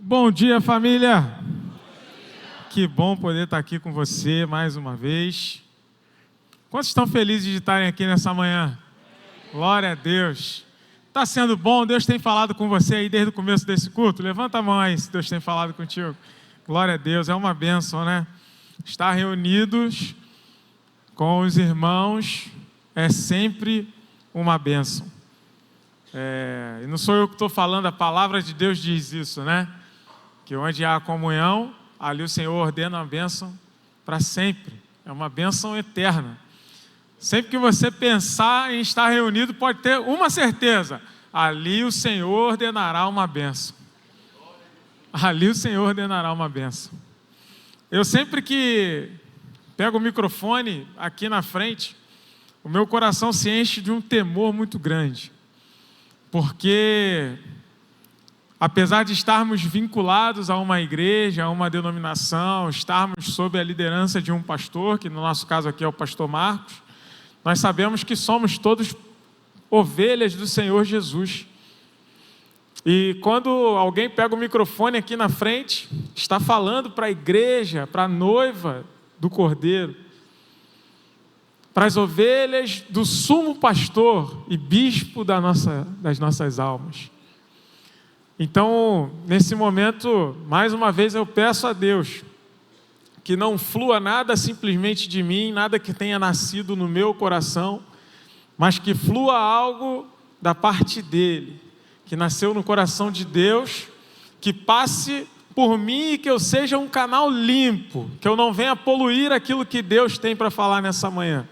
Bom dia, família! Que bom poder estar aqui com você mais uma vez. Quantos estão felizes de estarem aqui nessa manhã? Glória a Deus! Está sendo bom? Deus tem falado com você aí desde o começo desse culto? Levanta a mão aí se Deus tem falado contigo. Glória a Deus, é uma bênção, né? Estar reunidos com os irmãos é sempre uma bênção. E não sou eu que estou falando, a palavra de Deus diz isso, né? Que onde há comunhão, ali o Senhor ordena uma bênção para sempre. É uma bênção eterna. Sempre que você pensar em estar reunido, pode ter uma certeza: ali o Senhor ordenará uma bênção. Ali o Senhor ordenará uma bênção. Eu sempre que pego o microfone aqui na frente, o meu coração se enche de um temor muito grande. Porque, apesar de estarmos vinculados a uma igreja, a uma denominação, estarmos sob a liderança de um pastor, que no nosso caso aqui é o pastor Marcos, nós sabemos que somos todos ovelhas do Senhor Jesus. E quando alguém pega o microfone aqui na frente, está falando para a igreja, para a noiva do Cordeiro, para as ovelhas do sumo pastor e bispo das nossas almas. Então, nesse momento, mais uma vez eu peço a Deus que não flua nada simplesmente de mim, nada que tenha nascido no meu coração, mas que flua algo da parte dele, que nasceu no coração de Deus, que passe por mim e que eu seja um canal limpo, que eu não venha poluir aquilo que Deus tem para falar nessa manhã.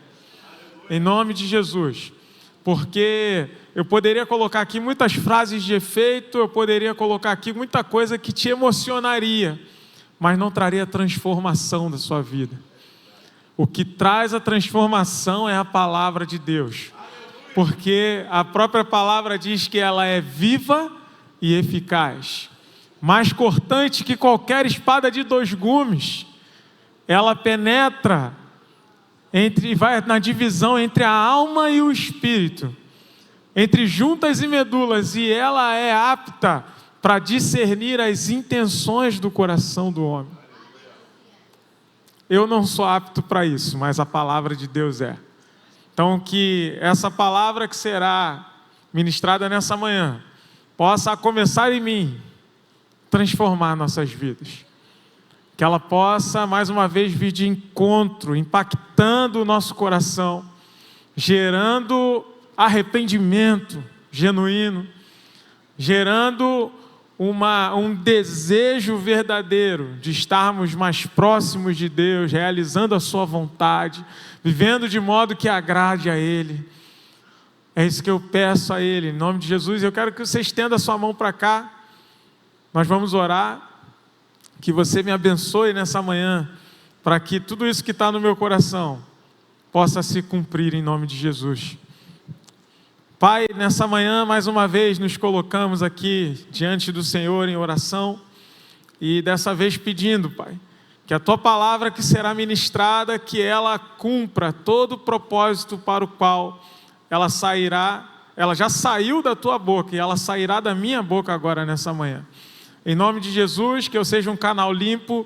Em nome de Jesus. Porque eu poderia colocar aqui muitas frases de efeito, eu poderia colocar aqui muita coisa que te emocionaria, mas não traria transformação da sua vida. O que traz a transformação é a palavra de Deus. Porque a própria palavra diz que ela é viva e eficaz, mais cortante que qualquer espada de 2 gumes. Ela penetra vai na divisão entre a alma e o espírito, entre juntas e medulas, e ela é apta para discernir as intenções do coração do homem. Eu não sou apto para isso, mas a palavra de Deus é. Então, que essa palavra que será ministrada nessa manhã possa começar em mim, transformar nossas vidas. Que ela possa, mais uma vez, vir de encontro, impactando o nosso coração, gerando arrependimento genuíno, gerando um desejo verdadeiro de estarmos mais próximos de Deus, realizando a sua vontade, vivendo de modo que agrade a Ele. É isso que eu peço a Ele, em nome de Jesus. Eu quero que você estenda a sua mão para cá, nós vamos orar. Que você me abençoe nessa manhã, para que tudo isso que está no meu coração possa se cumprir em nome de Jesus. Pai, nessa manhã, mais uma vez, nos colocamos aqui diante do Senhor em oração, e dessa vez pedindo, Pai, que a Tua palavra que será ministrada, que ela cumpra todo o propósito para o qual ela sairá. Ela já saiu da Tua boca, e ela sairá da minha boca agora nessa manhã. Em nome de Jesus, que eu seja um canal limpo,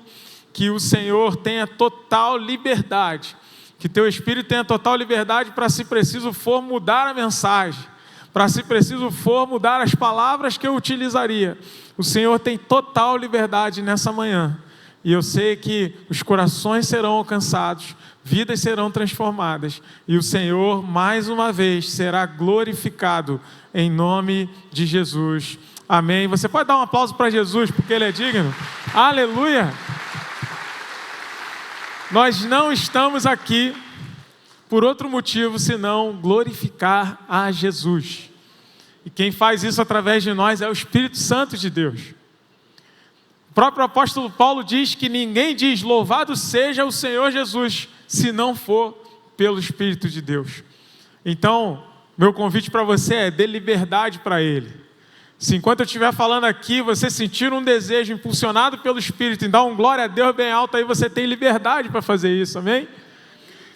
que o Senhor tenha total liberdade, que Teu Espírito tenha total liberdade para, se preciso for, mudar a mensagem, para, se preciso for, mudar as palavras que eu utilizaria. O Senhor tem total liberdade nessa manhã, e eu sei que os corações serão alcançados, vidas serão transformadas, e o Senhor, mais uma vez, será glorificado, em nome de Jesus. Amém. Você pode dar um aplauso para Jesus, porque Ele é digno? Aleluia! Nós não estamos aqui por outro motivo, senão glorificar a Jesus. E quem faz isso através de nós é o Espírito Santo de Deus. O próprio apóstolo Paulo diz que ninguém diz louvado seja o Senhor Jesus, se não for pelo Espírito de Deus. Então, meu convite para você é: dê liberdade para Ele. Se enquanto eu estiver falando aqui, você sentir um desejo impulsionado pelo Espírito em dar um glória a Deus bem alto, aí você tem liberdade para fazer isso, amém?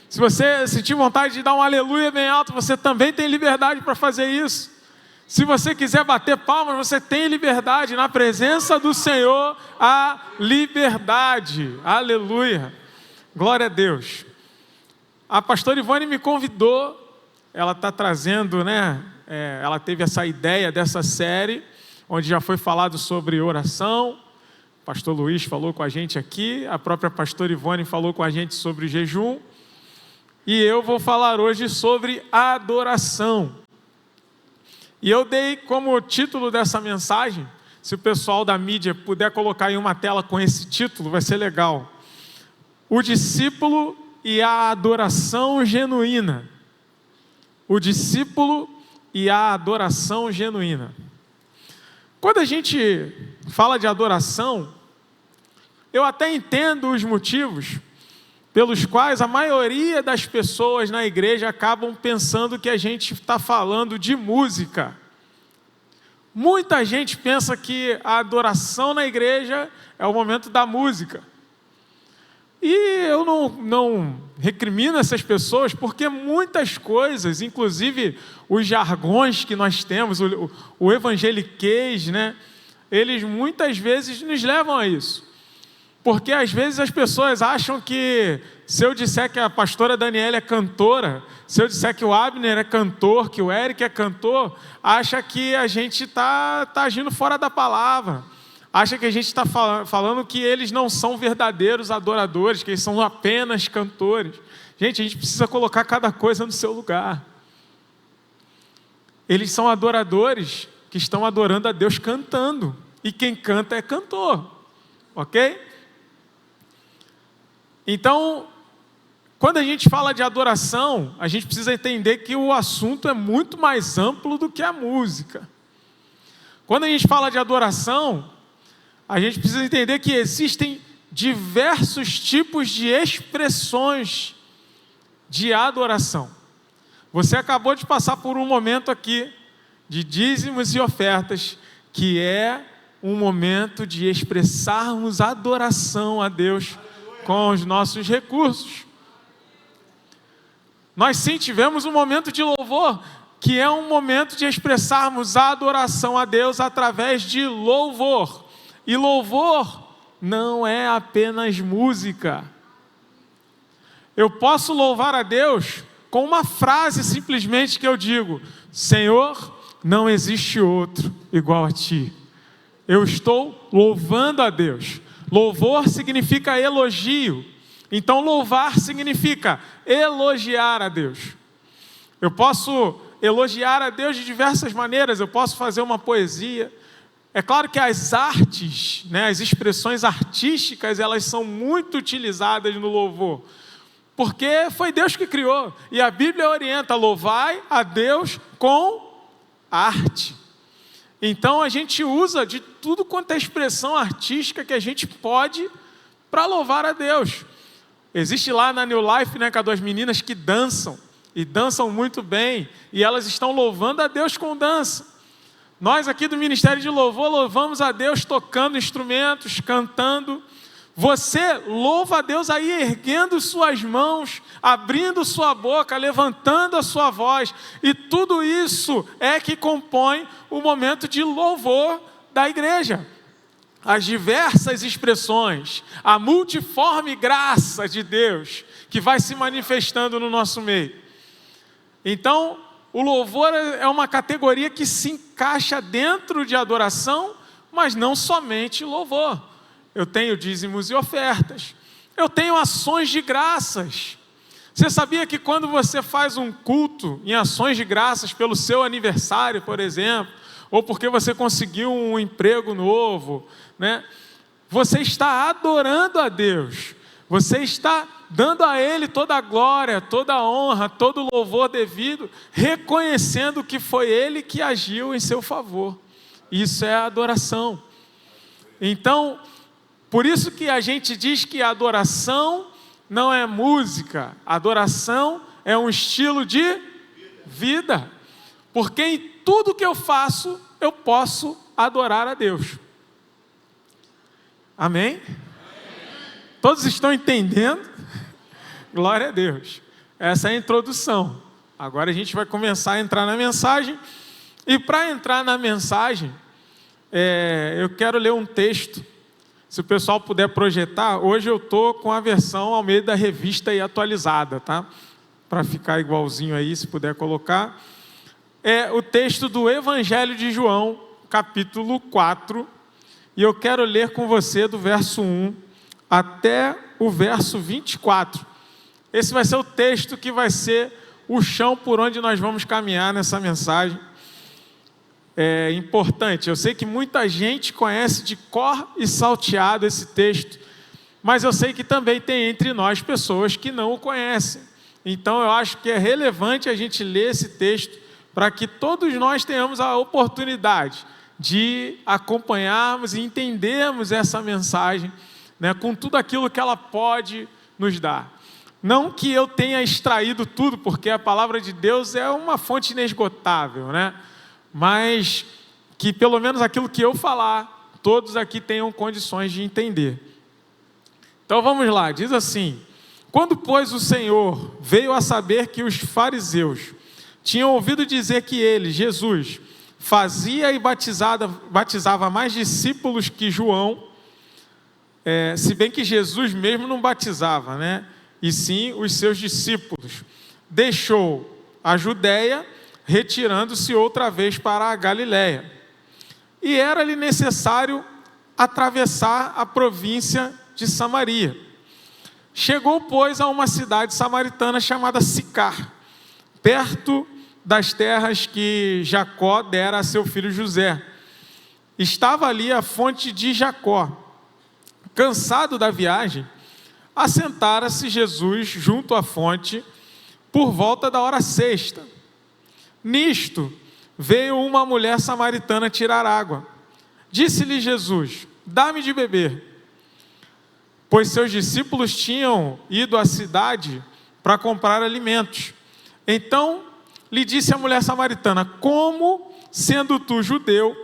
Se você sentir vontade de dar um aleluia bem alto, você também tem liberdade para fazer isso. Se você quiser bater palmas, você tem liberdade. Na presença do Senhor, há liberdade. Aleluia. Glória a Deus. A pastora Ivone me convidou. Ela está trazendo, né? Ela teve essa ideia dessa série, onde já foi falado sobre oração. O pastor Luiz falou com a gente aqui. A própria pastora Ivone falou com a gente sobre jejum. E eu vou falar hoje sobre adoração. E eu dei como título dessa mensagem, se o pessoal da mídia puder colocar em uma tela com esse título, vai ser legal. O discípulo e a adoração genuína. O discípulo e a adoração genuína. Quando a gente fala de adoração, eu até entendo os motivos pelos quais a maioria das pessoas na igreja acabam pensando que a gente está falando de música. Muita gente pensa que a adoração na igreja é o momento da música. E eu não recrimino essas pessoas, porque muitas coisas, inclusive os jargões que nós temos, o evangeliquez, né, eles muitas vezes nos levam a isso. Porque às vezes as pessoas acham que se eu disser que a pastora Daniela é cantora, se eu disser que o Abner é cantor, que o Eric é cantor, acha que a gente está agindo fora da palavra. Acha que a gente está falando que eles não são verdadeiros adoradores, que eles são apenas cantores. Gente, a gente precisa colocar cada coisa no seu lugar. Eles são adoradores que estão adorando a Deus cantando. E quem canta é cantor. Ok? Então, quando a gente fala de adoração, a gente precisa entender que o assunto é muito mais amplo do que a música. Quando a gente fala de adoração, a gente precisa entender que existem diversos tipos de expressões de adoração. Você acabou de passar por um momento aqui de dízimos e ofertas, que é um momento de expressarmos adoração a Deus com os nossos recursos. Nós sim tivemos um momento de louvor, que é um momento de expressarmos a adoração a Deus através de louvor. E louvor não é apenas música. Eu posso louvar a Deus com uma frase simplesmente que eu digo: Senhor, não existe outro igual a Ti. Eu estou louvando a Deus. Louvor significa elogio. Então louvar significa elogiar a Deus. Eu posso elogiar a Deus de diversas maneiras. Eu posso fazer uma poesia. É claro que as artes, né, as expressões artísticas, elas são muito utilizadas no louvor. Porque foi Deus que criou. E a Bíblia orienta: louvai a Deus com arte. Então a gente usa de tudo quanto é expressão artística que a gente pode para louvar a Deus. Existe lá na New Life, né, com duas meninas que dançam, e dançam muito bem, e elas estão louvando a Deus com dança. Nós aqui do Ministério de Louvor louvamos a Deus tocando instrumentos, cantando. Você louva a Deus aí erguendo suas mãos, abrindo sua boca, levantando a sua voz. E tudo isso é que compõe o momento de louvor da igreja. As diversas expressões, a multiforme graça de Deus que vai se manifestando no nosso meio. Então, o louvor é uma categoria que se encaixa dentro de adoração, mas não somente louvor. Eu tenho dízimos e ofertas. Eu tenho ações de graças. Você sabia que quando você faz um culto em ações de graças pelo seu aniversário, por exemplo, ou porque você conseguiu um emprego novo, né? Você está adorando a Deus. Você está dando a Ele toda a glória, toda a honra, todo o louvor devido, reconhecendo que foi Ele que agiu em seu favor. Isso é adoração. Então, por isso que a gente diz que a adoração não é música. A adoração é um estilo de vida. Porque em tudo que eu faço, eu posso adorar a Deus. Amém? Todos estão entendendo? Glória a Deus. Essa é a introdução. Agora a gente vai começar a entrar na mensagem. E para entrar na mensagem, eu quero ler um texto. Se o pessoal puder projetar, hoje eu estou com a versão ao meio da revista e atualizada, tá? Para ficar igualzinho aí, se puder colocar. É o texto do Evangelho de João, capítulo 4. E eu quero ler com você do verso 1 até o verso 24. Esse vai ser o texto que vai ser o chão por onde nós vamos caminhar nessa mensagem. É importante, eu sei que muita gente conhece de cor e salteado esse texto, mas eu sei que também tem entre nós pessoas que não o conhecem. Então eu acho que é relevante a gente ler esse texto para que todos nós tenhamos a oportunidade de acompanharmos e entendermos essa mensagem, né, com tudo aquilo que ela pode nos dar. Não que eu tenha extraído tudo, porque a palavra de Deus é uma fonte inesgotável, né? Mas que pelo menos aquilo que eu falar, todos aqui tenham condições de entender. Então vamos lá, diz assim: quando, pois, o Senhor veio a saber que os fariseus tinham ouvido dizer que ele, Jesus, fazia e batizava mais discípulos que João, se bem que Jesus mesmo não batizava, né? E sim os seus discípulos, deixou a Judéia, retirando-se outra vez para a Galiléia. E era-lhe necessário atravessar a província de Samaria. Chegou, pois, a uma cidade samaritana chamada Sicar, perto das terras que Jacó dera a seu filho José. Estava ali a fonte de Jacó. Cansado da viagem, assentara-se Jesus junto à fonte por volta da hora sexta. Nisto, veio uma mulher samaritana tirar água. Disse-lhe Jesus: dá-me de beber. Pois seus discípulos tinham ido à cidade para comprar alimentos. Então, lhe disse a mulher samaritana: como, sendo tu judeu,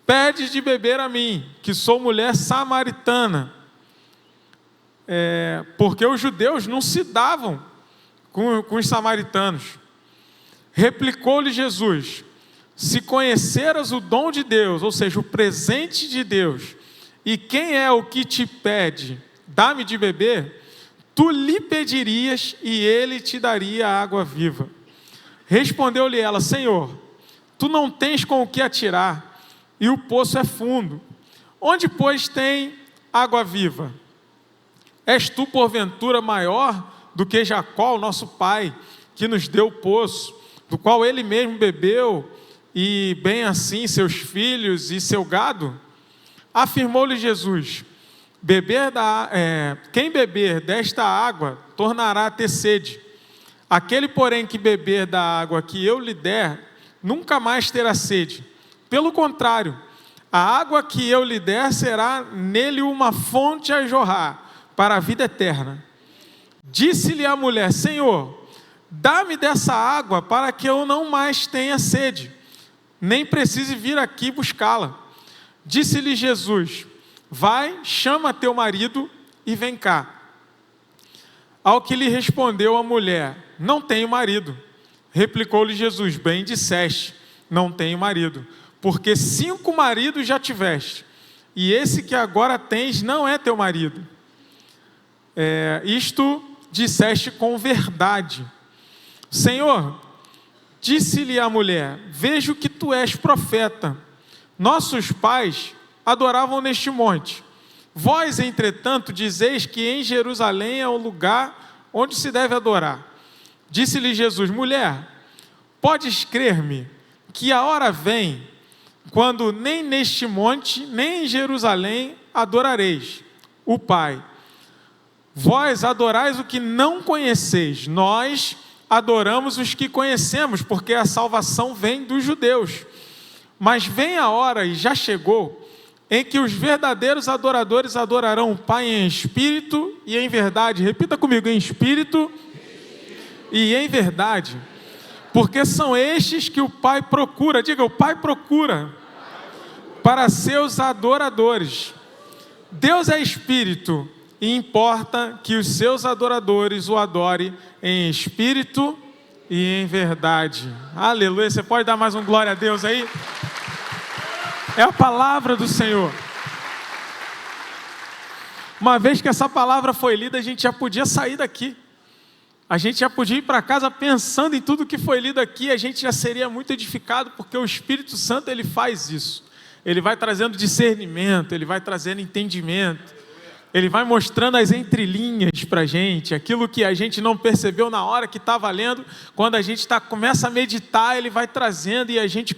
pedes de beber a mim, que sou mulher samaritana? Porque os judeus não se davam com os samaritanos. Replicou-lhe Jesus: se conheceras o dom de Deus, ou seja, o presente de Deus, e quem é o que te pede, dá-me de beber, tu lhe pedirias e ele te daria a água viva. Respondeu-lhe ela: Senhor, tu não tens com o que atirar, e o poço é fundo. Onde, pois, tem água viva? És tu, porventura, maior do que Jacó, nosso pai, que nos deu o poço, do qual ele mesmo bebeu, e bem assim seus filhos e seu gado? Afirmou-lhe Jesus: quem beber desta água tornará a ter sede. Aquele, porém, que beber da água que eu lhe der, nunca mais terá sede. Pelo contrário, a água que eu lhe der será nele uma fonte a jorrar para a vida eterna. Disse-lhe a mulher: Senhor, dá-me dessa água para que eu não mais tenha sede, nem precise vir aqui buscá-la. Disse-lhe Jesus: vai, chama teu marido e vem cá. Ao que lhe respondeu a mulher: não tenho marido. Replicou-lhe Jesus: bem disseste, não tenho marido, porque 5 maridos já tiveste, e esse que agora tens não é teu marido. Isto disseste com verdade. Senhor, disse-lhe a mulher: vejo que tu és profeta. Nossos pais adoravam neste monte. Vós, entretanto, dizeis que em Jerusalém é o lugar onde se deve adorar. Disse-lhe Jesus: mulher, podes crer-me que a hora vem, quando nem neste monte, nem em Jerusalém adorareis o Pai. Vós adorais o que não conheceis, nós adoramos os que conhecemos, porque a salvação vem dos judeus. Mas vem a hora, e já chegou, em que os verdadeiros adoradores adorarão o Pai em espírito e em verdade. Repita comigo: em espírito e em verdade. Porque são estes que o Pai procura. Diga: o Pai procura para seus adoradores. Deus é espírito, e importa que os seus adoradores o adorem em espírito e em verdade. Aleluia. Você pode dar mais um glória a Deus aí? É a palavra do Senhor. Uma vez que essa palavra foi lida, a gente já podia sair daqui. A gente já podia ir para casa pensando em tudo que foi lido aqui. A gente já seria muito edificado, porque o Espírito Santo, ele faz isso. Ele vai trazendo discernimento, ele vai trazendo entendimento. Ele vai mostrando as entrelinhas para a gente, aquilo que a gente não percebeu na hora que estava lendo. Quando a gente começa a meditar, ele vai trazendo e a gente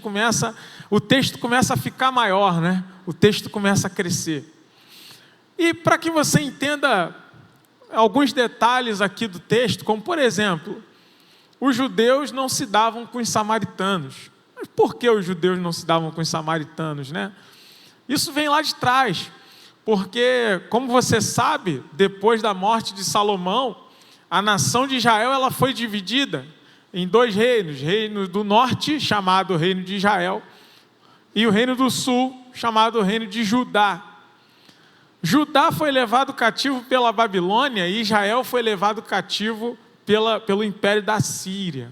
o texto começa a ficar maior, né? O texto começa a crescer. E para que você entenda alguns detalhes aqui do texto, como por exemplo, os judeus não se davam com os samaritanos. Mas por que os judeus não se davam com os samaritanos, né? Isso vem lá de trás, porque, como você sabe, depois da morte de Salomão, a nação de Israel ela foi dividida em dois reinos: o reino do norte, chamado Reino de Israel, e o reino do sul, chamado Reino de Judá. Judá foi levado cativo pela Babilônia e Israel foi levado cativo pelo império da Síria.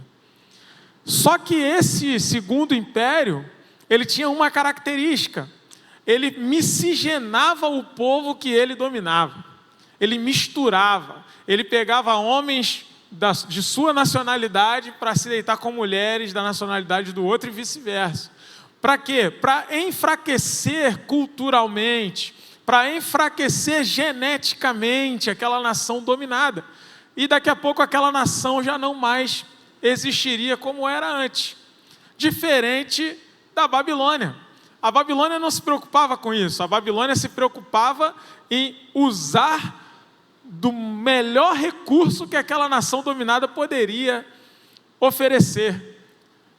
Só que esse segundo império, ele tinha uma característica: ele miscigenava o povo que ele dominava. Ele misturava, ele pegava homens de sua nacionalidade para se deitar com mulheres da nacionalidade do outro e vice-versa. Para quê? Para enfraquecer culturalmente, para enfraquecer geneticamente aquela nação dominada. E daqui a pouco aquela nação já não mais existiria como era antes. Diferente da Babilônia. A Babilônia não se preocupava com isso. A Babilônia se preocupava em usar do melhor recurso que aquela nação dominada poderia oferecer.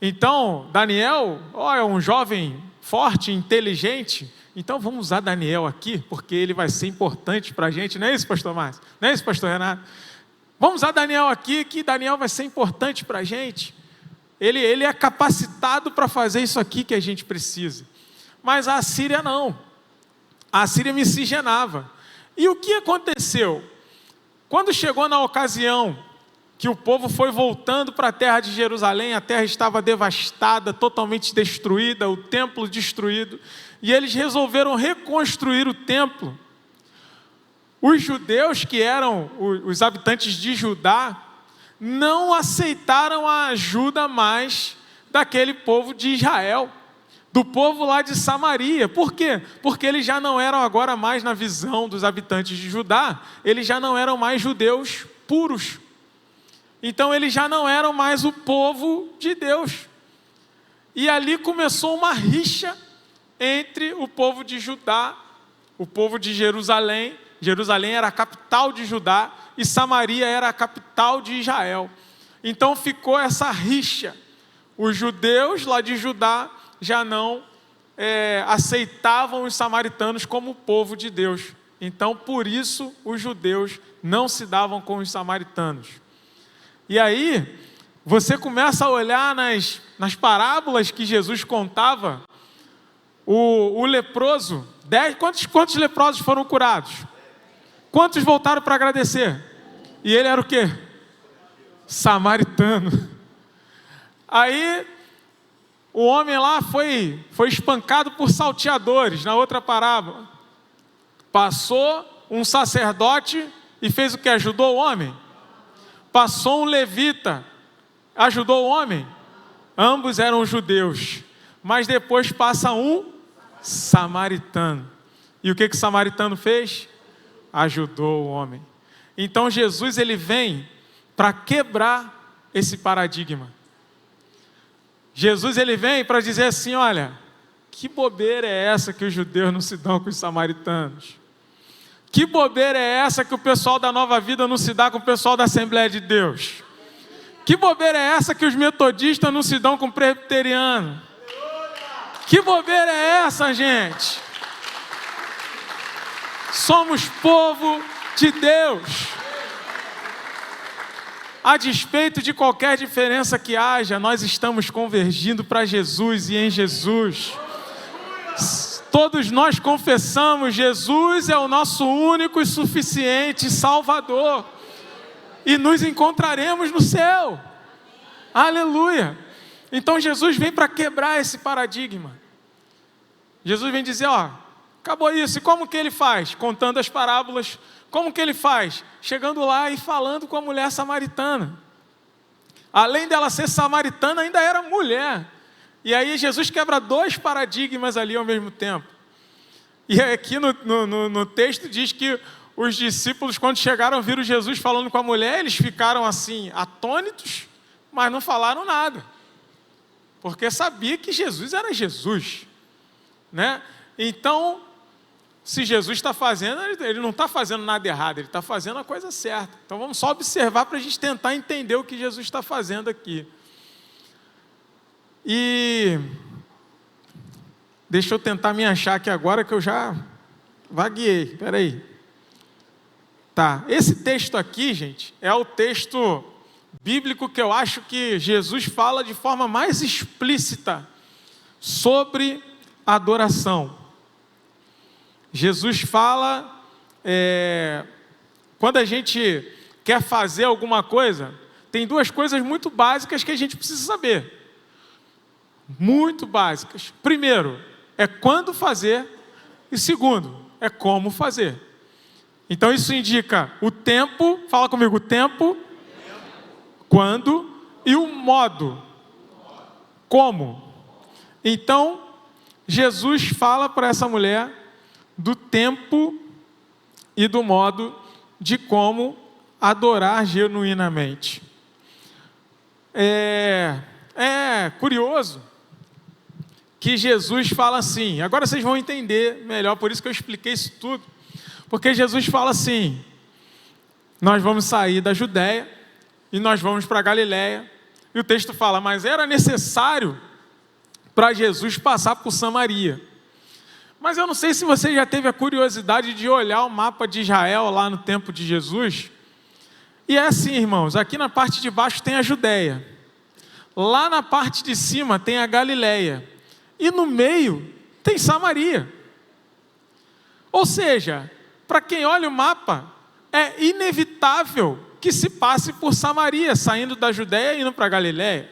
Então, Daniel, é um jovem forte, inteligente. Então vamos usar Daniel aqui, porque ele vai ser importante para a gente. Não é isso, pastor Márcio? Não é isso, pastor Renato? Vamos usar Daniel aqui, que Daniel vai ser importante para a gente. Ele é capacitado para fazer isso aqui que a gente precisa. Mas a Assíria não. A Assíria miscigenava. E o que aconteceu? Quando chegou na ocasião que o povo foi voltando para a terra de Jerusalém, a terra estava devastada, totalmente destruída, o templo destruído, e eles resolveram reconstruir o templo. Os judeus, que eram os habitantes de Judá, não aceitaram a ajuda mais daquele povo de Israel, do povo lá de Samaria. Por quê? Porque eles já não eram agora mais, na visão dos habitantes de Judá, eles já não eram mais judeus puros. Então eles já não eram mais o povo de Deus. E ali começou uma rixa entre o povo de Judá, o povo de Jerusalém. Jerusalém era a capital de Judá e Samaria era a capital de Israel. Então ficou essa rixa. Os judeus lá de Judá já não aceitavam os samaritanos como povo de Deus. Então, por isso, os judeus não se davam com os samaritanos. E aí, você começa a olhar nas parábolas que Jesus contava, o leproso, quantos leprosos foram curados? Quantos voltaram para agradecer? E ele era o quê? Samaritano. Aí, o homem lá foi espancado por salteadores, na outra parábola. Passou um sacerdote e fez o que? Ajudou o homem? Passou um levita, ajudou o homem? Ambos eram judeus. Mas depois passa um samaritano. E o que o samaritano fez? Ajudou o homem. Então Jesus ele vem para quebrar esse paradigma. Jesus ele vem para dizer assim: olha, que bobeira é essa que os judeus não se dão com os samaritanos? Que bobeira é essa que o pessoal da Nova Vida não se dá com o pessoal da Assembleia de Deus? Que bobeira é essa que os metodistas não se dão com o presbiteriano? Que bobeira é essa, gente? Somos povo de Deus. A despeito de qualquer diferença que haja, nós estamos convergindo para Jesus e em Jesus. Todos nós confessamos: Jesus é o nosso único e suficiente Salvador. E nos encontraremos no céu. Aleluia! Então Jesus vem para quebrar esse paradigma. Jesus vem dizer, ó, acabou isso. E como que ele faz? Contando as parábolas. Como que ele faz? Chegando lá e falando com a mulher samaritana. Além dela ser samaritana, ainda era mulher. E aí Jesus quebra 2 paradigmas ali ao mesmo tempo. E aqui no texto diz que os discípulos, quando chegaram, viram Jesus falando com a mulher, eles ficaram assim, atônitos, mas não falaram nada. Porque sabia que Jesus era Jesus, né? Então, se Jesus está fazendo, ele não está fazendo nada errado, ele está fazendo a coisa certa. Então vamos só observar para a gente tentar entender o que Jesus está fazendo aqui. E deixa eu tentar me achar aqui agora que eu já vagueei. Espera aí. Tá, esse texto aqui, gente, é o texto bíblico que eu acho que Jesus fala de forma mais explícita sobre adoração. Jesus fala, quando a gente quer fazer alguma coisa, tem 2 coisas muito básicas que a gente precisa saber. Muito básicas. Primeiro, é quando fazer, e segundo, é como fazer. Então isso indica o tempo, fala comigo, o tempo, quando e o modo. Como? Então, Jesus fala para essa mulher do tempo e do modo de como adorar genuinamente. É curioso que Jesus fala assim, agora vocês vão entender melhor, por isso que eu expliquei isso tudo, porque Jesus fala assim, nós vamos sair da Judéia e nós vamos para a Galiléia, e o texto fala, mas era necessário para Jesus passar por Samaria. Mas eu não sei se você já teve a curiosidade de olhar o mapa de Israel lá no tempo de Jesus. E é assim, irmãos, aqui na parte de baixo tem a Judéia. Lá na parte de cima tem a Galiléia. E no meio tem Samaria. Ou seja, para quem olha o mapa, é inevitável que se passe por Samaria, saindo da Judéia e indo para a Galiléia.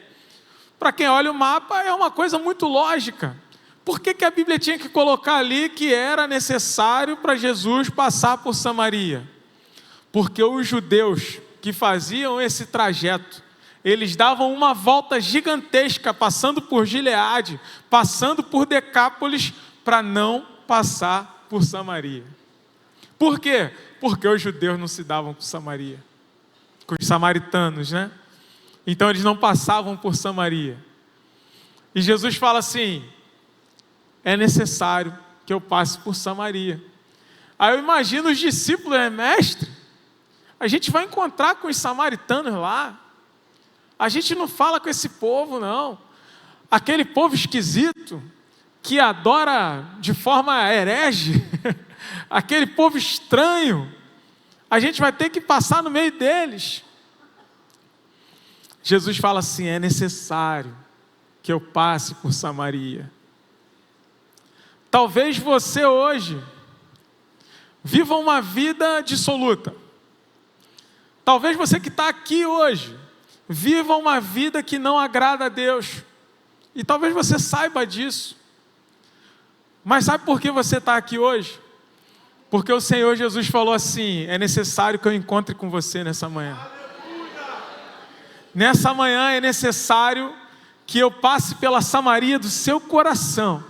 Para quem olha o mapa, é uma coisa muito lógica. Por que a Bíblia tinha que colocar ali que era necessário para Jesus passar por Samaria? Porque os judeus que faziam esse trajeto, eles davam uma volta gigantesca, passando por Gileade, passando por Decápolis, para não passar por Samaria. Por quê? Porque os judeus não se davam com Samaria, com os samaritanos, né? Então eles não passavam por Samaria. E Jesus fala assim, é necessário que eu passe por Samaria. Aí eu imagino os discípulos, mestre, a gente vai encontrar com os samaritanos lá, a gente não fala com esse povo não, aquele povo esquisito, que adora de forma herege, aquele povo estranho, a gente vai ter que passar no meio deles. Jesus fala assim, é necessário que eu passe por Samaria. Talvez você hoje viva uma vida dissoluta. Talvez você que está aqui hoje viva uma vida que não agrada a Deus. E talvez você saiba disso. Mas sabe por que você está aqui hoje? Porque o Senhor Jesus falou assim, é necessário que eu encontre com você nessa manhã. Nessa manhã é necessário que eu passe pela Samaria do seu coração.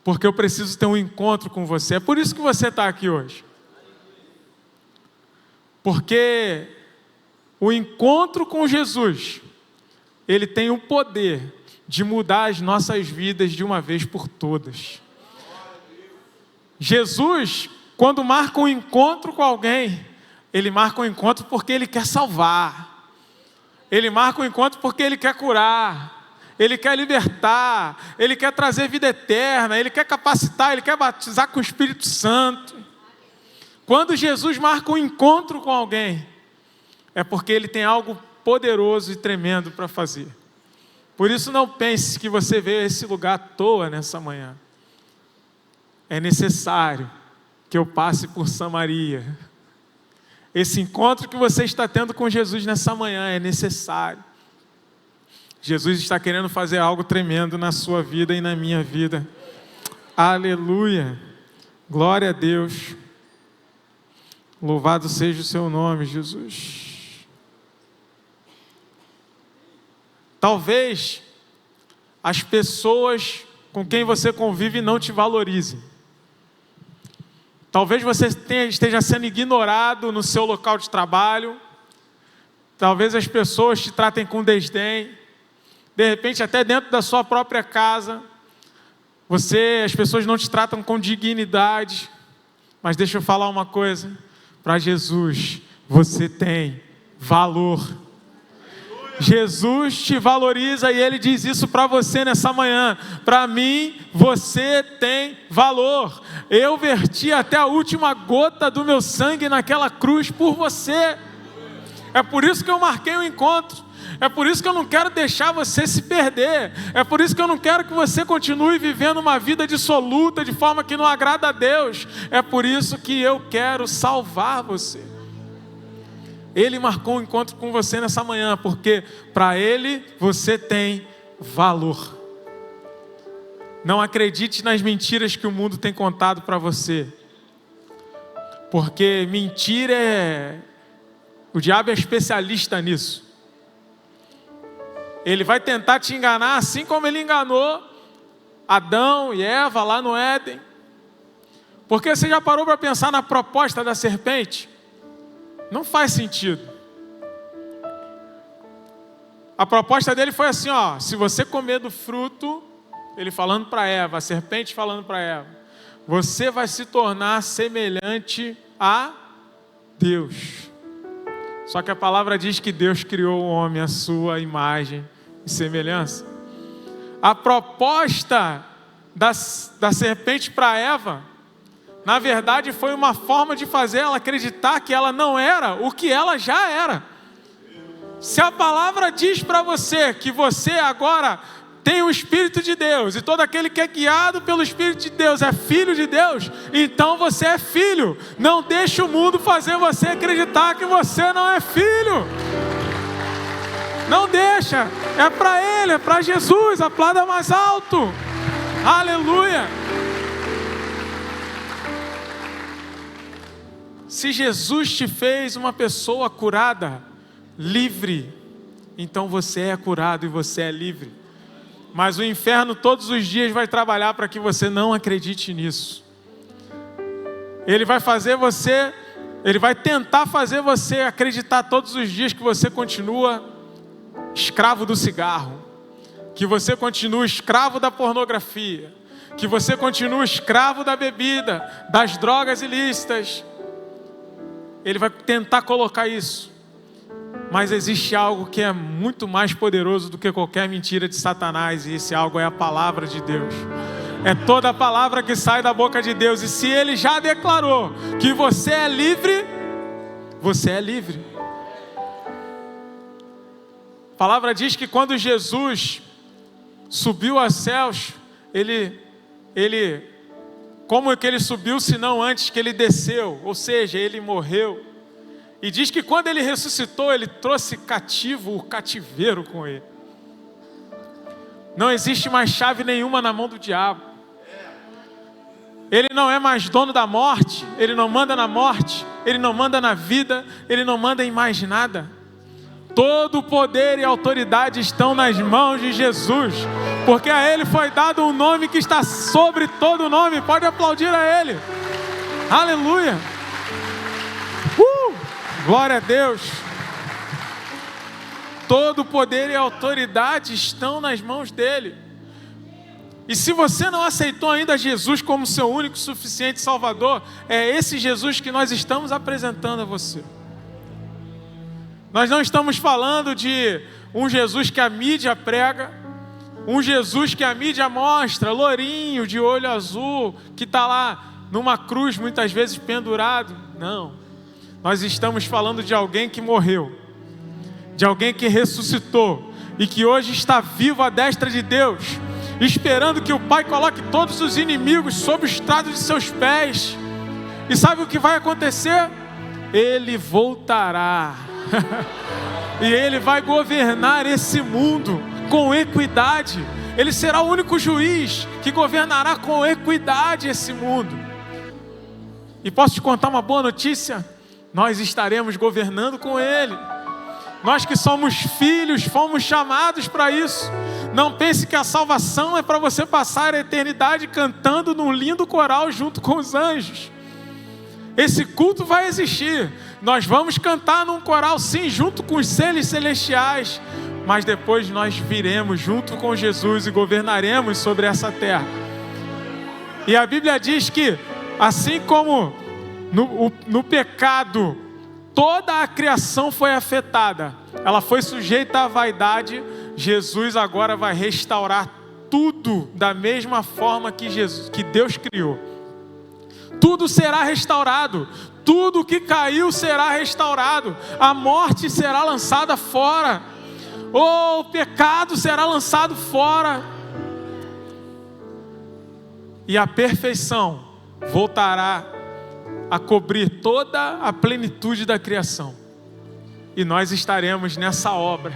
Porque eu preciso ter um encontro com você. É por isso que você está aqui hoje. Porque o encontro com Jesus, ele tem o poder de mudar as nossas vidas de uma vez por todas. Jesus, quando marca um encontro com alguém, ele marca um encontro porque ele quer salvar. Ele marca um encontro porque ele quer curar. Ele quer libertar, Ele quer trazer vida eterna, Ele quer capacitar, Ele quer batizar com o Espírito Santo. Quando Jesus marca um encontro com alguém, é porque Ele tem algo poderoso e tremendo para fazer. Por isso não pense que você veio a esse lugar à toa nessa manhã. É necessário que eu passe por Samaria. Esse encontro que você está tendo com Jesus nessa manhã é necessário. Jesus está querendo fazer algo tremendo na sua vida e na minha vida. Aleluia. Glória a Deus. Louvado seja o seu nome, Jesus. Talvez as pessoas com quem você convive não te valorizem. Talvez você esteja sendo ignorado no seu local de trabalho. Talvez as pessoas te tratem com desdém. De repente, até dentro da sua própria casa, as pessoas não te tratam com dignidade. Mas deixa eu falar uma coisa. Para Jesus, você tem valor. Jesus te valoriza e Ele diz isso para você nessa manhã. Para mim, você tem valor. Eu verti até a última gota do meu sangue naquela cruz por você. É por isso que eu marquei o encontro. É por isso que eu não quero deixar você se perder. É por isso que eu não quero que você continue vivendo uma vida dissoluta de forma que não agrada a Deus. É por isso que eu quero salvar você. Ele marcou um encontro com você nessa manhã, porque para Ele você tem valor. Não acredite nas mentiras que o mundo tem contado para você. Porque mentira o diabo é especialista nisso. Ele vai tentar te enganar assim como ele enganou Adão e Eva lá no Éden. Porque você já parou para pensar na proposta da serpente? Não faz sentido. A proposta dele foi assim, se você comer do fruto, ele falando para Eva, a serpente falando para Eva, você vai se tornar semelhante a Deus. Só que a palavra diz que Deus criou o homem à sua imagem e semelhança. A proposta da serpente para Eva, na verdade, foi uma forma de fazer ela acreditar que ela não era o que ela já era. Se a palavra diz para você que você agora tem o Espírito de Deus, e todo aquele que é guiado pelo Espírito de Deus é filho de Deus, então você é filho. Não deixe o mundo fazer você acreditar que você não é filho. Não deixa. É para Ele, é para Jesus. Aplauda mais alto. Aleluia. Se Jesus te fez uma pessoa curada, livre, então você é curado e você é livre. Mas o inferno todos os dias vai trabalhar para que você não acredite nisso. Ele vai tentar fazer você acreditar todos os dias que você continua escravo do cigarro, que você continua escravo da pornografia, que você continua escravo da bebida, das drogas ilícitas. Ele vai tentar colocar isso. Mas existe algo que é muito mais poderoso do que qualquer mentira de Satanás, e esse algo é a palavra de Deus. É toda a palavra que sai da boca de Deus. E se Ele já declarou que você é livre, você é livre. A palavra diz que quando Jesus subiu aos céus, como é que Ele subiu, se não antes que Ele desceu? Ou seja, Ele morreu. E diz que quando Ele ressuscitou, Ele trouxe cativo o cativeiro com Ele. Não existe mais chave nenhuma na mão do diabo. Ele não é mais dono da morte. Ele não manda na morte. Ele não manda na vida. Ele não manda em mais nada. Todo o poder e autoridade estão nas mãos de Jesus. Porque a Ele foi dado um nome que está sobre todo nome. Pode aplaudir a Ele. Aleluia. Glória a Deus. Todo o poder e autoridade estão nas mãos dEle. E se você não aceitou ainda Jesus como seu único, suficiente Salvador, é esse Jesus que nós estamos apresentando a você. Nós não estamos falando de um Jesus que a mídia prega, um Jesus que a mídia mostra, lourinho, de olho azul, que está lá numa cruz muitas vezes pendurado. Não. Nós estamos falando de alguém que morreu, de alguém que ressuscitou e que hoje está vivo à destra de Deus, esperando que o Pai coloque todos os inimigos sob o estrado de seus pés. E sabe o que vai acontecer? Ele voltará. E Ele vai governar esse mundo com equidade. Ele será o único juiz que governará com equidade esse mundo. E posso te contar uma boa notícia? Nós estaremos governando com Ele. Nós que somos filhos, fomos chamados para isso. Não pense que a salvação é para você passar a eternidade cantando num lindo coral junto com os anjos. Esse culto vai existir. Nós vamos cantar num coral sim, junto com os seres celestiais. Mas depois nós viremos junto com Jesus e governaremos sobre essa terra. E a Bíblia diz que, assim como no pecado, toda a criação foi afetada, ela foi sujeita à vaidade, Jesus agora vai restaurar tudo da mesma forma que Deus criou. Tudo será restaurado, tudo que caiu será restaurado, a morte será lançada fora, o pecado será lançado fora, e a perfeição voltará a cobrir toda a plenitude da criação. E nós estaremos nessa obra,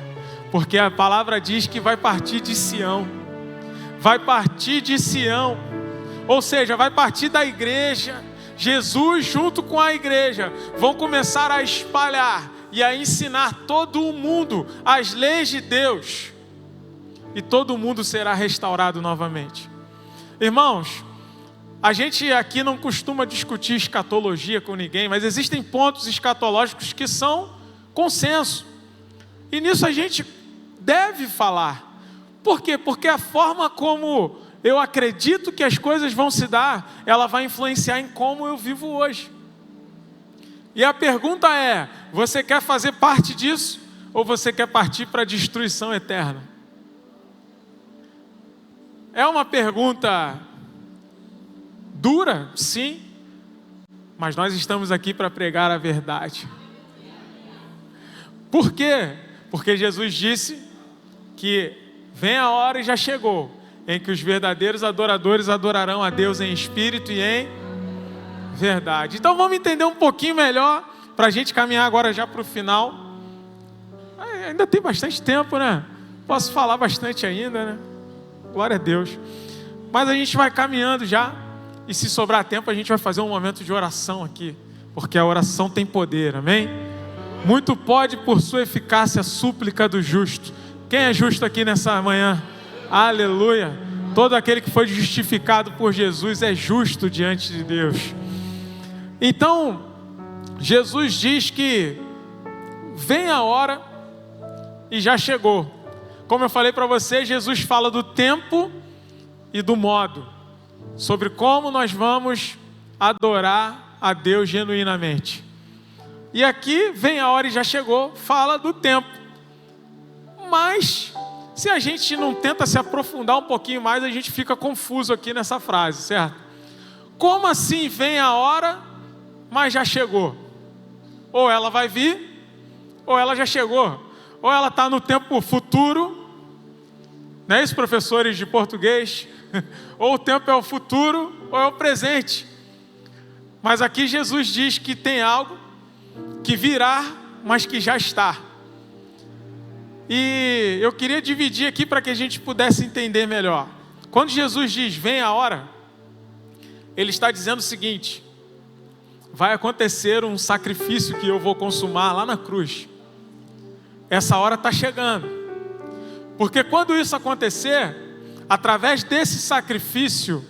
porque a palavra diz que vai partir de Sião. Vai partir de Sião, ou seja, vai partir da igreja. Jesus junto com a igreja vão começar a espalhar e a ensinar todo o mundo as leis de Deus. E todo mundo será restaurado novamente. Irmãos, a gente aqui não costuma discutir escatologia com ninguém, mas existem pontos escatológicos que são consenso. E nisso a gente deve falar. Por quê? Porque a forma como eu acredito que as coisas vão se dar, ela vai influenciar em como eu vivo hoje. E a pergunta é: você quer fazer parte disso? Ou você quer partir para a destruição eterna? É uma pergunta dura, sim, mas nós estamos aqui para pregar a verdade. Por quê? Porque Jesus disse que vem a hora e já chegou, em que os verdadeiros adoradores adorarão a Deus em espírito e em verdade. Então vamos entender um pouquinho melhor, para a gente caminhar agora já para o final. Ainda tem bastante tempo, né? Posso falar bastante ainda, né? Glória a Deus. Mas a gente vai caminhando já. E se sobrar tempo, a gente vai fazer um momento de oração aqui, porque a oração tem poder, amém? Muito pode por sua eficácia a súplica do justo. Quem é justo aqui nessa manhã? Aleluia! Todo aquele que foi justificado por Jesus é justo diante de Deus. Então, Jesus diz que vem a hora e já chegou. Como eu falei para você, Jesus fala do tempo e do modo, sobre como nós vamos adorar a Deus genuinamente. E aqui vem a hora e já chegou, fala do tempo. Mas se a gente não tenta se aprofundar um pouquinho mais, a gente fica confuso aqui nessa frase, certo? Como assim vem a hora, mas já chegou? Ou ela vai vir, ou ela já chegou. Ou ela está no tempo futuro, não é isso, professores de português? Ou o tempo é o futuro, ou é o presente. Mas aqui Jesus diz que tem algo que virá, mas que já está. E eu queria dividir aqui para que a gente pudesse entender melhor. Quando Jesus diz, vem a hora, Ele está dizendo o seguinte: vai acontecer um sacrifício que eu vou consumar lá na cruz. Essa hora está chegando. Porque quando isso acontecer, através desse sacrifício,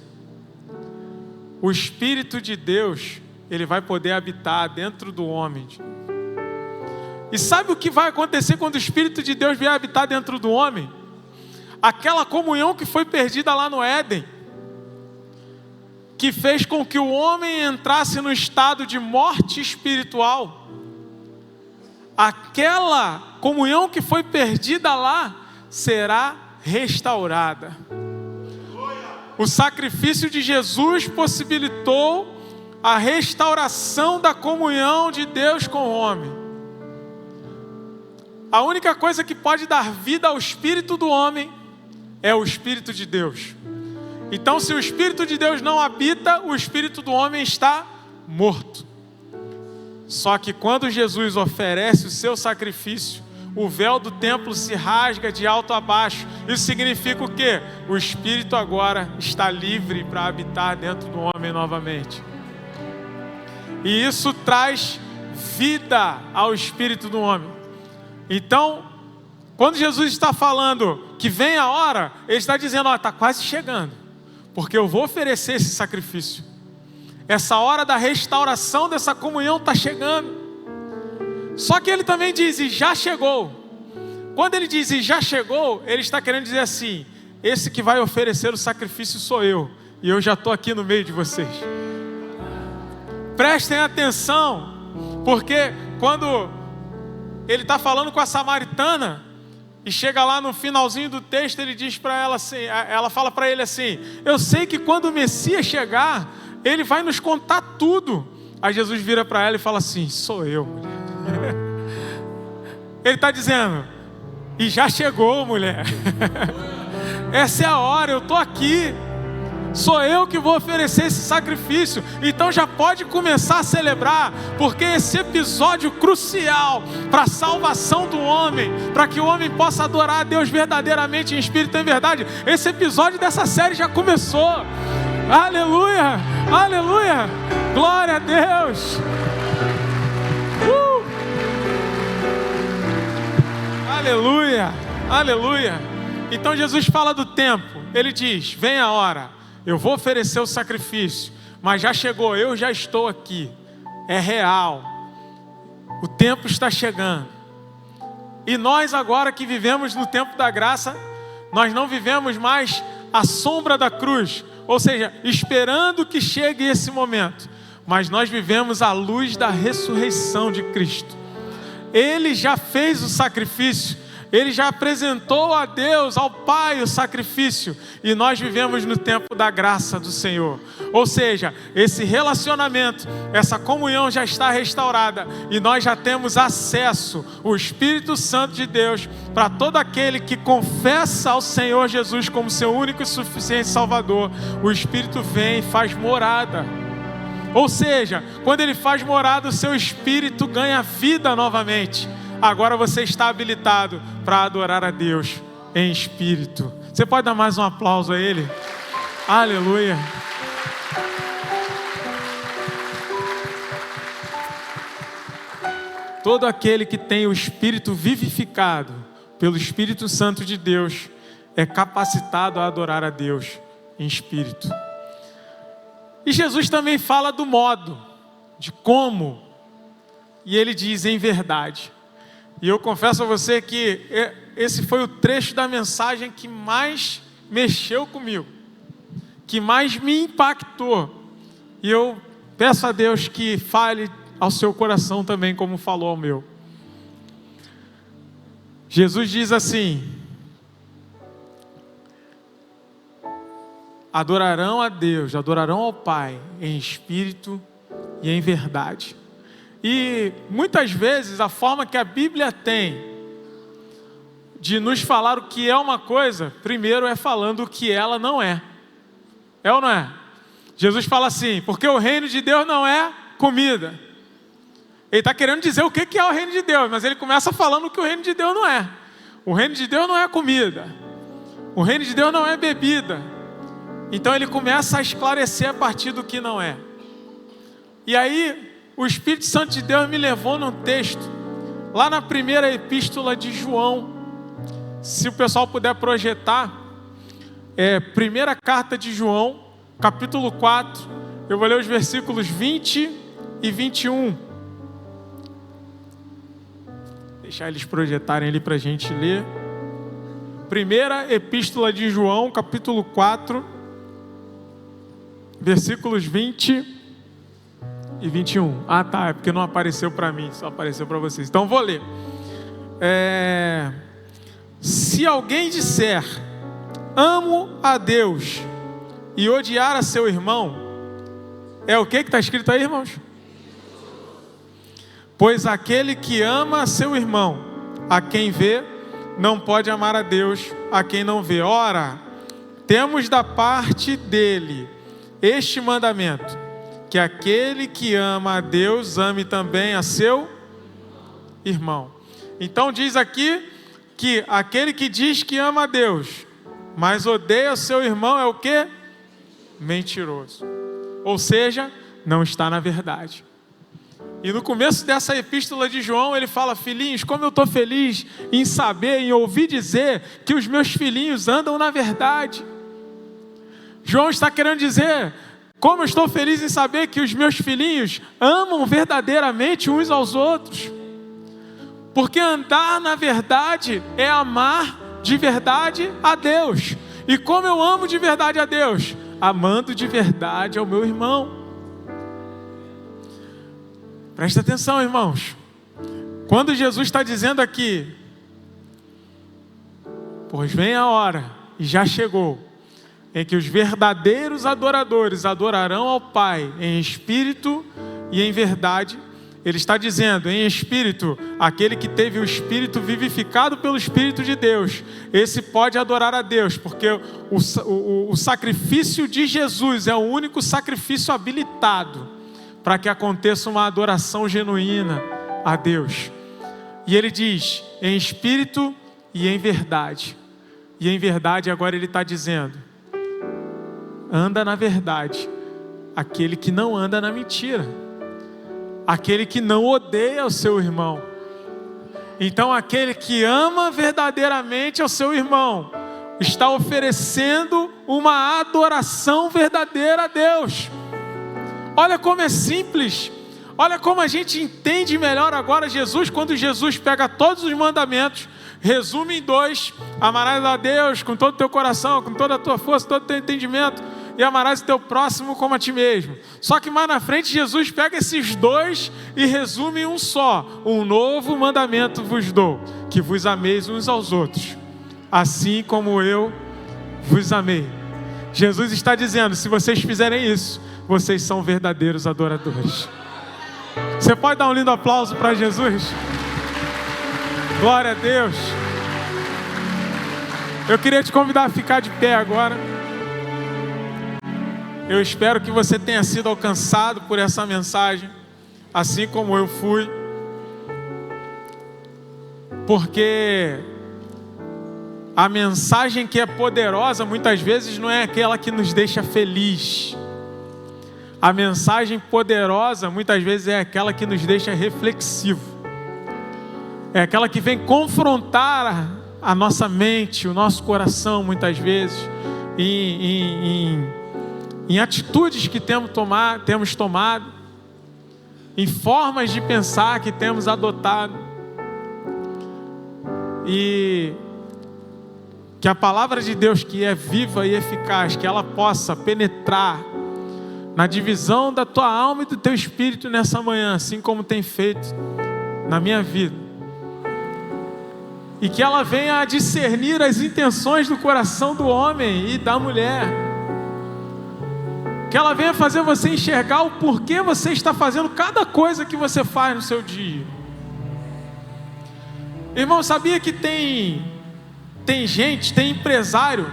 o Espírito de Deus, Ele vai poder habitar dentro do homem. E sabe o que vai acontecer quando o Espírito de Deus vier habitar dentro do homem? Aquela comunhão que foi perdida lá no Éden, que fez com que o homem entrasse no estado de morte espiritual. Aquela comunhão que foi perdida lá será restaurada. O sacrifício de Jesus possibilitou a restauração da comunhão de Deus com o homem. A única coisa que pode dar vida ao espírito do homem é o Espírito de Deus. Então, se o Espírito de Deus não habita, o espírito do homem está morto. Só que quando Jesus oferece o seu sacrifício, o véu do templo se rasga de alto a baixo. Isso significa o quê? O Espírito agora está livre para habitar dentro do homem novamente. E isso traz vida ao espírito do homem. Então, quando Jesus está falando que vem a hora, Ele está dizendo, ó, está quase chegando, porque eu vou oferecer esse sacrifício. Essa hora da restauração dessa comunhão está chegando. Só que Ele também diz, e já chegou. Quando Ele diz, e já chegou, Ele está querendo dizer assim, esse que vai oferecer o sacrifício sou eu, e eu já estou aqui no meio de vocês. Prestem atenção, porque quando Ele está falando com a samaritana, e chega lá no finalzinho do texto, Ele diz para ela assim, ela fala para Ele assim, eu sei que quando o Messias chegar, Ele vai nos contar tudo. Aí Jesus vira para ela e fala assim, sou eu, mulher. Ele está dizendo, e já chegou, mulher. Essa é a hora, eu estou aqui. Sou eu que vou oferecer esse sacrifício. Então já pode começar a celebrar, porque esse episódio crucial para a salvação do homem, para que o homem possa adorar a Deus verdadeiramente em espírito e em verdade, esse episódio dessa série já começou. Aleluia, aleluia, glória a Deus. Aleluia, aleluia. Então Jesus fala do tempo. Ele diz, vem a hora, eu vou oferecer o sacrifício, mas já chegou, eu já estou aqui. É real. O tempo está chegando. E nós agora que vivemos no tempo da graça, nós não vivemos mais à sombra da cruz, ou seja, esperando que chegue esse momento, mas nós vivemos à luz da ressurreição de Cristo. Ele já fez o sacrifício, Ele já apresentou a Deus, ao Pai, o sacrifício, e nós vivemos no tempo da graça do Senhor. Ou seja, esse relacionamento, essa comunhão já está restaurada, e nós já temos acesso, o Espírito Santo de Deus, para todo aquele que confessa ao Senhor Jesus como seu único e suficiente Salvador. O Espírito vem e faz morada. Ou seja, quando Ele faz morada, o seu espírito ganha vida novamente. Agora você está habilitado para adorar a Deus em espírito. Você pode dar mais um aplauso a Ele? Aleluia. Todo aquele que tem o espírito vivificado pelo Espírito Santo de Deus é capacitado a adorar a Deus em espírito. E Jesus também fala do modo, de como, e Ele diz em verdade. E eu confesso a você que esse foi o trecho da mensagem que mais mexeu comigo, que mais me impactou. E eu peço a Deus que fale ao seu coração também, como falou ao meu. Jesus diz assim: adorarão a Deus, adorarão ao Pai em espírito e em verdade. E muitas vezes a forma que a Bíblia tem de nos falar o que é uma coisa, primeiro é falando o que ela não é. É ou não é? Jesus fala assim, porque o reino de Deus não é comida. Ele está querendo dizer o que é o reino de Deus, mas ele começa falando o que o reino de Deus não é. O reino de Deus não é comida. O reino de Deus não é bebida. Então ele começa a esclarecer a partir do que não é. E aí o Espírito Santo de Deus me levou num texto, lá na primeira epístola de João. Se o pessoal puder projetar, primeira carta de João, capítulo 4, eu vou ler os versículos 20 e 21. Deixar eles projetarem ali para a gente ler. Primeira epístola de João, capítulo 4, versículos 20 e 21. Ah, tá, é porque não apareceu para mim, só apareceu para vocês. Então vou ler. Se alguém disser, amo a Deus, e odiar a seu irmão, é o que está escrito aí, irmãos? Pois aquele que ama a seu irmão, a quem vê, não pode amar a Deus, a quem não vê. Ora, temos da parte dele este mandamento: que aquele que ama a Deus ame também a seu irmão. Então diz aqui que aquele que diz que ama a Deus, mas odeia o seu irmão é o quê? Mentiroso. Ou seja, não está na verdade. E no começo dessa epístola de João, ele fala: filhinhos, como eu estou feliz em saber, em ouvir dizer que os meus filhinhos andam na verdade. João está querendo dizer: como eu estou feliz em saber que os meus filhinhos amam verdadeiramente uns aos outros. Porque andar na verdade é amar de verdade a Deus. E como eu amo de verdade a Deus? Amando de verdade ao meu irmão. Presta atenção, irmãos. Quando Jesus está dizendo aqui: pois vem a hora, e já chegou, em que os verdadeiros adoradores adorarão ao Pai em espírito e em verdade. Ele está dizendo, em espírito, aquele que teve o espírito vivificado pelo Espírito de Deus, esse pode adorar a Deus, porque o sacrifício de Jesus é o único sacrifício habilitado para que aconteça uma adoração genuína a Deus. E ele diz, em espírito e em verdade. E em verdade agora ele está dizendo: anda na verdade aquele que não anda na mentira, aquele que não odeia o seu irmão. Então aquele que ama verdadeiramente ao seu irmão está oferecendo uma adoração verdadeira a Deus. Olha como é simples, olha como a gente entende melhor agora Jesus, quando Jesus pega todos os mandamentos, resume em 2: amarás a Deus com todo o teu coração, com toda a tua força, todo o teu entendimento, e amarás o teu próximo como a ti mesmo. Só que mais na frente Jesus pega esses 2 e resume em um só: um novo mandamento vos dou, que vos ameis uns aos outros, assim como eu vos amei. Jesus está dizendo: se vocês fizerem isso, vocês são verdadeiros adoradores. Você pode dar um lindo aplauso para Jesus? Glória a Deus. Eu queria te convidar a ficar de pé agora. Eu espero que você tenha sido alcançado por essa mensagem, assim como eu fui. Porque a mensagem que é poderosa muitas vezes não é aquela que nos deixa feliz. A mensagem poderosa muitas vezes é aquela que nos deixa reflexivo. É aquela que vem confrontar a nossa mente, o nosso coração muitas vezes, em atitudes que temos tomado, em formas de pensar que temos adotado. E que a palavra de Deus, que é viva e eficaz, que ela possa penetrar na divisão da tua alma e do teu espírito nessa manhã, assim como tem feito na minha vida. E que ela venha a discernir as intenções do coração do homem e da mulher. Que ela venha fazer você enxergar o porquê você está fazendo cada coisa que você faz no seu dia. Irmão, sabia que tem gente, tem empresário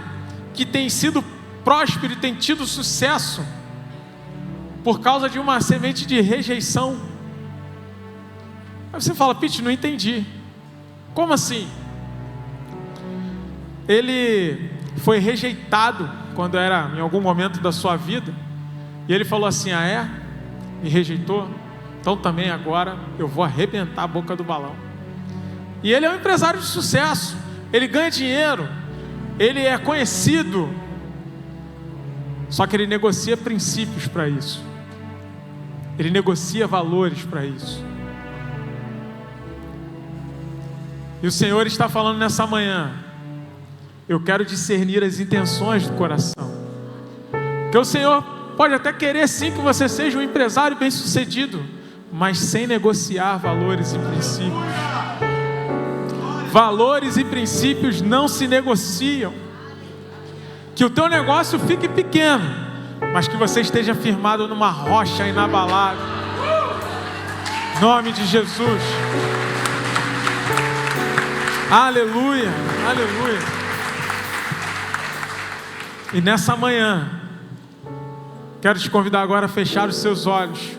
que tem sido próspero e tem tido sucesso por causa de uma semente de rejeição? Aí você fala: Pete, não entendi. Como assim? Ele foi rejeitado quando era em algum momento da sua vida, e ele falou assim: ah é? Me rejeitou? Então também agora eu vou arrebentar a boca do balão. E ele é um empresário de sucesso, ele ganha dinheiro, ele é conhecido, só que ele negocia princípios para isso. Ele negocia valores para isso. E o Senhor está falando nessa manhã: eu quero discernir as intenções do coração. Porque o Senhor pode até querer sim que você seja um empresário bem sucedido, mas sem negociar valores e princípios. Valores e princípios não se negociam. Que o teu negócio fique pequeno, mas que você esteja firmado numa rocha inabalável. Em nome de Jesus. Aleluia, aleluia. E nessa manhã, Quero te convidar agora a fechar os seus olhos.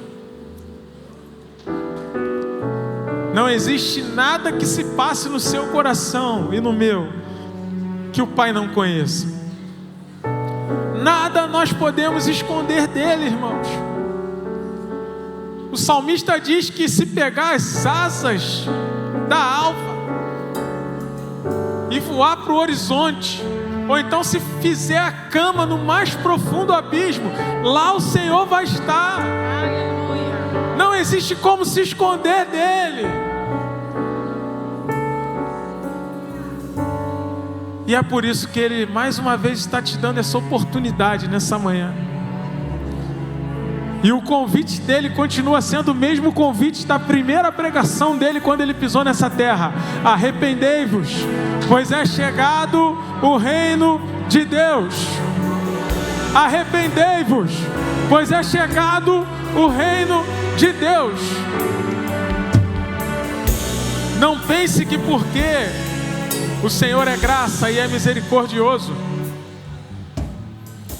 Não existe nada que se passe no seu coração e no meu que o Pai não conheça. Nada nós podemos esconder dele, irmãos. O salmista diz que se pegar as asas da alva e voar para o horizonte, ou então se fizer a cama no mais profundo abismo, lá o Senhor vai estar. Não existe como se esconder dele. E é por isso que Ele mais uma vez está te dando essa oportunidade nessa manhã. E o convite dele continua sendo o mesmo convite da primeira pregação dele quando ele pisou nessa terra: arrependei-vos, pois é chegado o reino de Deus. Arrependei-vos, pois é chegado o reino de Deus. Não pense que porque o Senhor é graça e é misericordioso,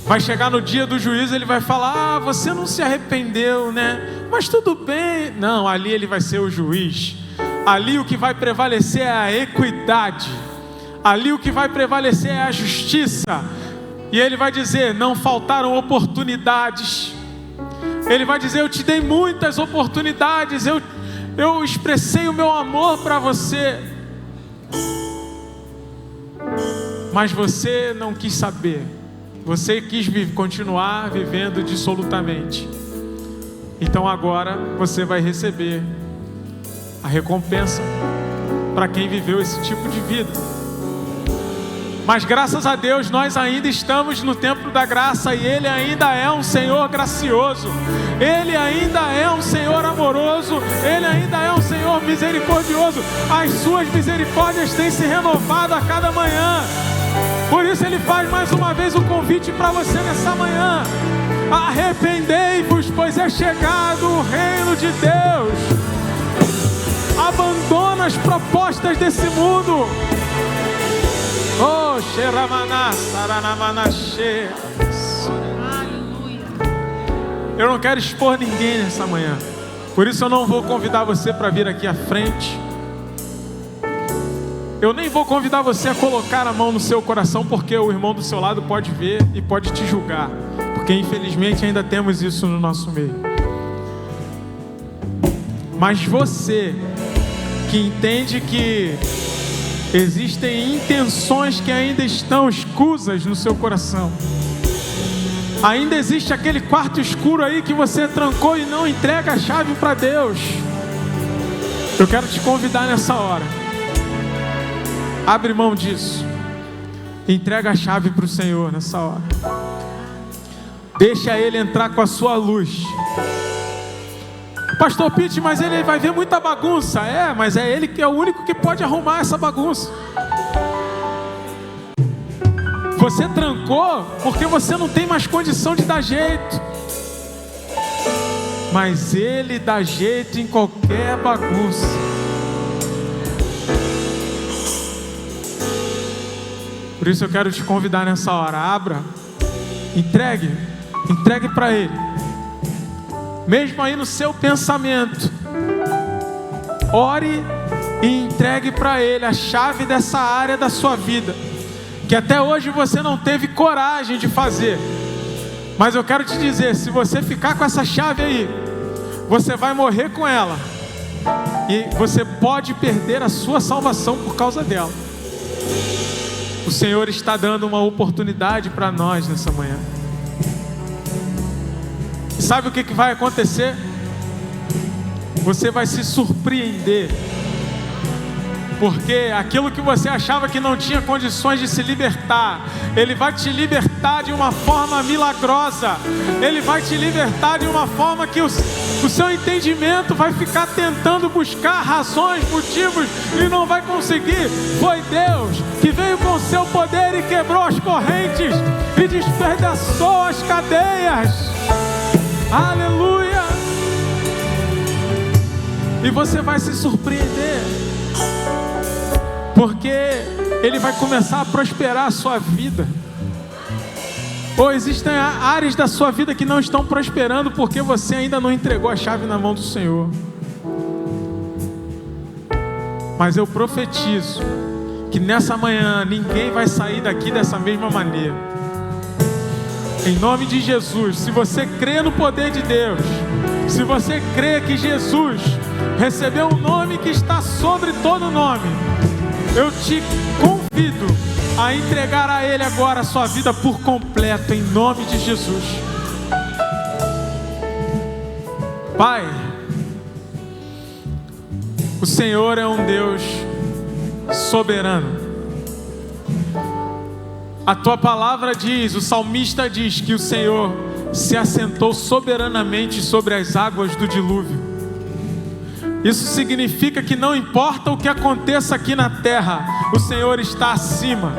vai chegar no dia do juízo, Ele vai falar: ah, você não se arrependeu, né? Mas tudo bem. Não, ali Ele vai ser o juiz. Ali o que vai prevalecer é a equidade. Ali o que vai prevalecer é a justiça. E Ele vai dizer: não faltaram oportunidades. Ele vai dizer: eu te dei muitas oportunidades, eu expressei o meu amor para você, mas você não quis saber. Você quis continuar vivendo dissolutamente. Então agora você vai receber a recompensa para quem viveu esse tipo de vida. Mas graças a Deus nós ainda estamos no tempo da graça, e Ele ainda é um Senhor gracioso, Ele ainda é um Senhor amoroso, Ele ainda é um Senhor misericordioso. As suas misericórdias têm se renovado a cada manhã. Por isso Ele faz mais uma vez o convite para você nessa manhã: arrependei-vos, pois é chegado o reino de Deus. Abandona as propostas desse mundo. Oh, Xeramana, Saranamanaxê. Eu não quero expor ninguém nessa manhã, por isso eu não vou convidar você para vir aqui à frente. Eu nem vou convidar você a colocar a mão no seu coração, porque o irmão do seu lado pode ver e pode te julgar, porque infelizmente ainda temos isso no nosso meio. Mas você que entende que existem intenções que ainda estão escusas no seu coração, ainda existe aquele quarto escuro aí que você trancou e não entrega a chave para Deus, eu quero te convidar nessa hora: abre mão disso, entrega a chave para o Senhor nessa hora, deixa Ele entrar com a sua luz. Pastor Pete, mas ele vai ver muita bagunça. É, mas é Ele que é o único que pode arrumar essa bagunça. Você trancou porque você não tem mais condição de dar jeito, mas Ele dá jeito em qualquer bagunça. Por isso eu quero te convidar nessa hora: abra, entregue para Ele. Mesmo aí no seu pensamento, ore e entregue para Ele a chave dessa área da sua vida, que até hoje você não teve coragem de fazer. Mas eu quero te dizer: se você ficar com essa chave aí, você vai morrer com ela, e você pode perder a sua salvação por causa dela. O Senhor está dando uma oportunidade para nós nessa manhã. E sabe o que vai acontecer? Você vai se surpreender, porque aquilo que você achava que não tinha condições de se libertar, Ele vai te libertar de uma forma milagrosa. Ele vai te libertar de uma forma que o seu entendimento vai ficar tentando buscar razões, motivos, e não vai conseguir. Foi Deus que veio com seu poder e quebrou as correntes e despedaçou as cadeias. Aleluia! E você vai se surpreender, porque Ele vai começar a prosperar a sua vida. Ou existem áreas da sua vida que não estão prosperando porque você ainda não entregou a chave na mão do Senhor. Mas eu profetizo que nessa manhã ninguém vai sair daqui dessa mesma maneira. Em nome de Jesus, se você crê no poder de Deus, se você crê que Jesus recebeu um nome que está sobre todo nome, eu te convido a entregar a Ele agora a sua vida por completo, em nome de Jesus. Pai, o Senhor é um Deus soberano. A tua palavra diz, o salmista diz que o Senhor se assentou soberanamente sobre as águas do dilúvio. Isso significa que não importa o que aconteça aqui na terra, o Senhor está acima.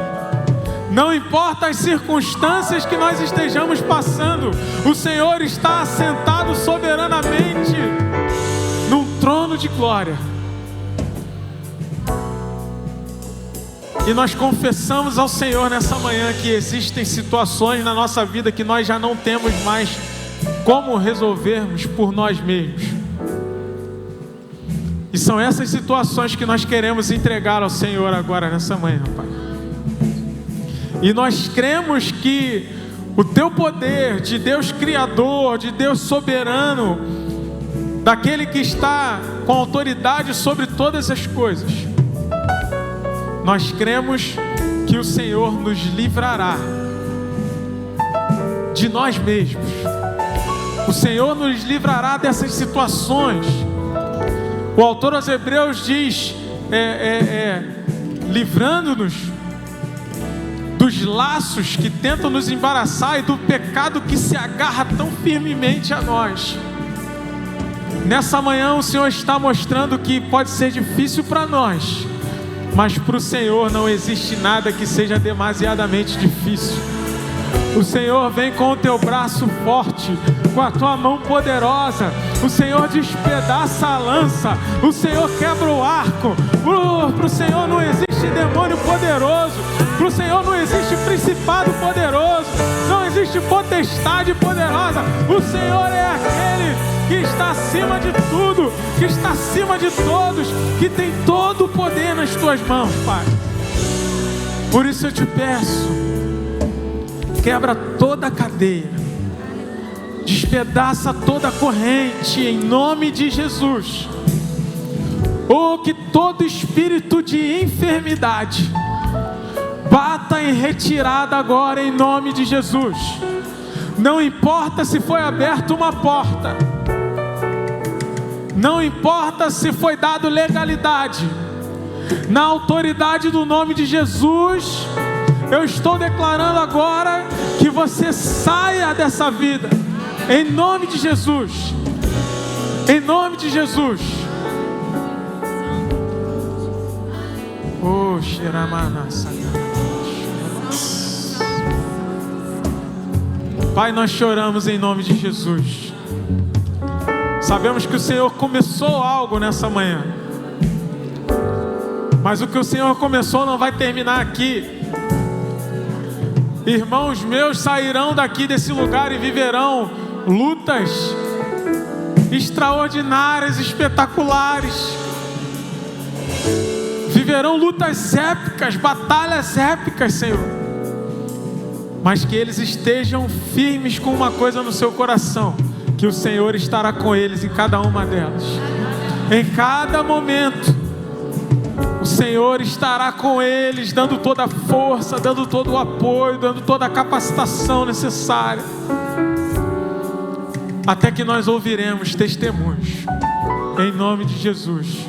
Não importa as circunstâncias que nós estejamos passando, o Senhor está assentado soberanamente num trono de glória. E nós confessamos ao Senhor nessa manhã que existem situações na nossa vida que nós já não temos mais como resolvermos por nós mesmos. E são essas situações que nós queremos entregar ao Senhor agora nessa manhã, Pai. E nós cremos que o Teu poder de Deus Criador, de Deus soberano, daquele que está com autoridade sobre todas as coisas, nós cremos que o Senhor nos livrará de nós mesmos. O Senhor nos livrará dessas situações. O autor aos Hebreus diz, livrando-nos dos laços que tentam nos embaraçar e do pecado que se agarra tão firmemente a nós. Nessa manhã o Senhor está mostrando que pode ser difícil para nós, mas para o Senhor não existe nada que seja demasiadamente difícil. O Senhor vem com o teu braço forte, com a tua mão poderosa. O Senhor despedaça a lança, o Senhor quebra o arco. Para o Senhor não existe demônio poderoso, para o Senhor não existe principado poderoso, não existe potestade poderosa. O Senhor é aquele que está acima de tudo, que está acima de todos, que tem todo o poder nas tuas mãos, Pai. Por isso eu te peço, quebra toda a cadeia, despedaça toda a corrente, em nome de Jesus. Oh, que todo espírito de enfermidade bata em retirada agora, em nome de Jesus. Não importa se foi aberta uma porta, não importa se foi dado legalidade, na autoridade do nome de Jesus, eu estou declarando agora que você saia dessa vida, em nome de Jesus, em nome de Jesus. Oh, Pai, nós choramos em nome de Jesus. Sabemos que o Senhor começou algo nessa manhã, mas o que o Senhor começou não vai terminar aqui. Irmãos meus sairão daqui desse lugar e viverão lutas extraordinárias, espetaculares. Viverão lutas épicas, batalhas épicas, Senhor. Mas que eles estejam firmes com uma coisa no seu coração, que o Senhor estará com eles em cada uma delas. Em cada momento, o Senhor estará com eles, dando toda a força, dando todo o apoio, dando toda a capacitação necessária, até que nós ouviremos testemunhos, em nome de Jesus.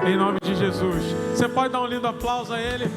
Em nome de Jesus. Você pode dar um lindo aplauso a Ele?